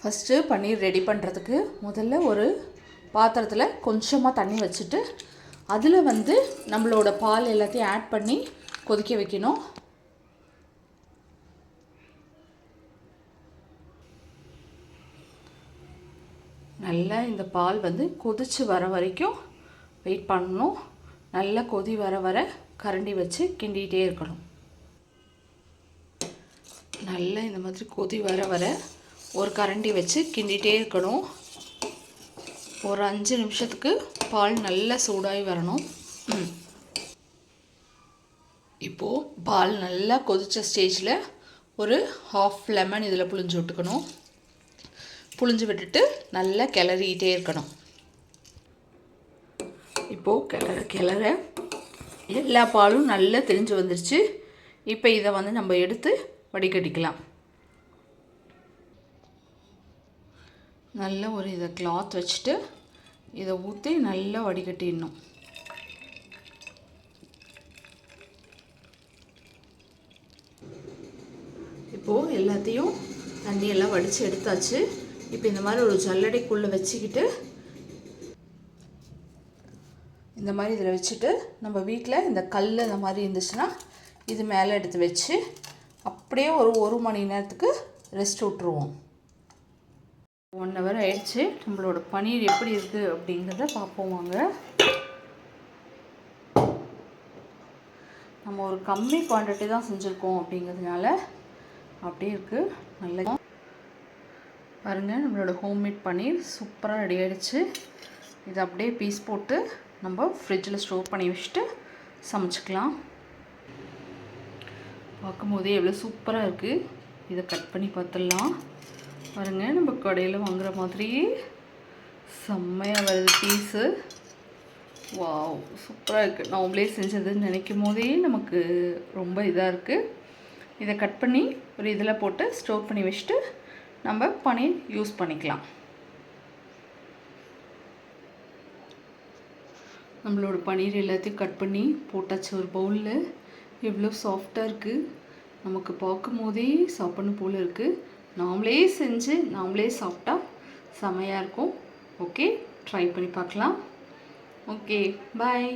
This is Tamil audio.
ஃபஸ்ட்டு பன்னீர் ரெடி பண்ணுறதுக்கு முதல்ல ஒரு பாத்திரத்தில் கொஞ்சமாக தண்ணி வச்சுட்டு அதில் நம்மளோட பால் எல்லாத்தையும் ஆட் பண்ணி கொதிக்க வைக்கணும். நல்லா இந்த பால் கொதித்து வர வரைக்கும் வெயிட் பண்ணணும். நல்லா கொதி வர வர கரண்டி வச்சு கிண்டிகிட்டே இருக்கணும். நல்லா இந்த மாதிரி கொதி வர வர ஒரு கரண்டி வச்சு கிண்டிகிட்டே இருக்கணும். ஒரு 5 நிமிஷத்துக்கு பால் நல்லா சூடாகி வரணும். இப்போது பால் நல்லா கொதித்த ஸ்டேஜில் ஒரு 1/2 லெமன் இதில் புழிஞ்சு விட்டுக்கணும். புழிஞ்சு விட்டுட்டு நல்லா கிளறிக்கிட்டே இருக்கணும். இப்போது கிளற எல்லா பாலும் நல்லா திரிஞ்சு வந்துருச்சு. இப்போ இதை நம்ம எடுத்து வடிகட்டிக்கலாம். நல்ல ஒரு இதை கிளாத் வச்சுட்டு இதை ஊற்றி நல்லா வடிகட்டிடணும். இப்போது எல்லாத்தையும் தண்ணியெல்லாம் வடித்து எடுத்தாச்சு. இப்போ இந்த மாதிரி ஒரு ஜல்லடைக்குள்ளே வச்சுக்கிட்டு இந்த மாதிரி இதில் வச்சுட்டு நம்ம வீட்டில் இந்த கல் இந்த மாதிரி இருந்துச்சுன்னா இது மேலே எடுத்து வச்சு அப்படியே ஒரு மணி நேரத்துக்கு ரெஸ்ட் விட்டுருவோம். 1 ஹவர் ஆயிடுச்சு. நம்மளோட பன்னீர் எப்படி இருக்குது அப்படிங்கிறத பார்ப்போம் வாங்க. நம்ம ஒரு கம்மி குவான்டிட்டி தான் செஞ்சுருக்கோம் அப்படிங்கிறதுனால அப்படியே இருக்குது. நல்லா பாருங்கள், நம்மளோட ஹோம்மேட் பன்னீர் சூப்பராக ரெடி ஆகிடுச்சு. இதை அப்படியே பீஸ் போட்டு நம்ம ஃப்ரிட்ஜில் ஸ்டோர் பண்ணி வச்சுட்டு சமைச்சிக்கலாம். பார்க்கும்போதே எவ்வளோ சூப்பராக இருக்குது. இதை கட் பண்ணி பார்த்துடலாம். பாருங்கள், நம்ம கடையில் வாங்குகிற மாதிரியே செம்மையாக வருது பீஸு. வாவ், சூப்பராக இருக்குது. நாமளே செஞ்சதுன்னு நினைக்கும் போதே நமக்கு ரொம்ப இதாக இருக்குது. இதை கட் பண்ணி ஒரு இதில் போட்டு ஸ்டோர் பண்ணி வச்சுட்டு நம்ம பன்னீர் யூஸ் பண்ணிக்கலாம். நம்மளோட பன்னீர் எல்லாத்தையும் கட் பண்ணி போட்டாச்சு ஒரு பவுலில். எவ்வளோ சாஃப்டாக இருக்குது. நமக்கு பார்க்கும் போதே சாப்பிடணும் போல் இருக்குது. நாமளே செஞ்சு நாமளே சாப்பிட்டா செமையாக இருக்கும். ஓகே, ட்ரை பண்ணி பார்க்கலாம். ஓகே, பாய்.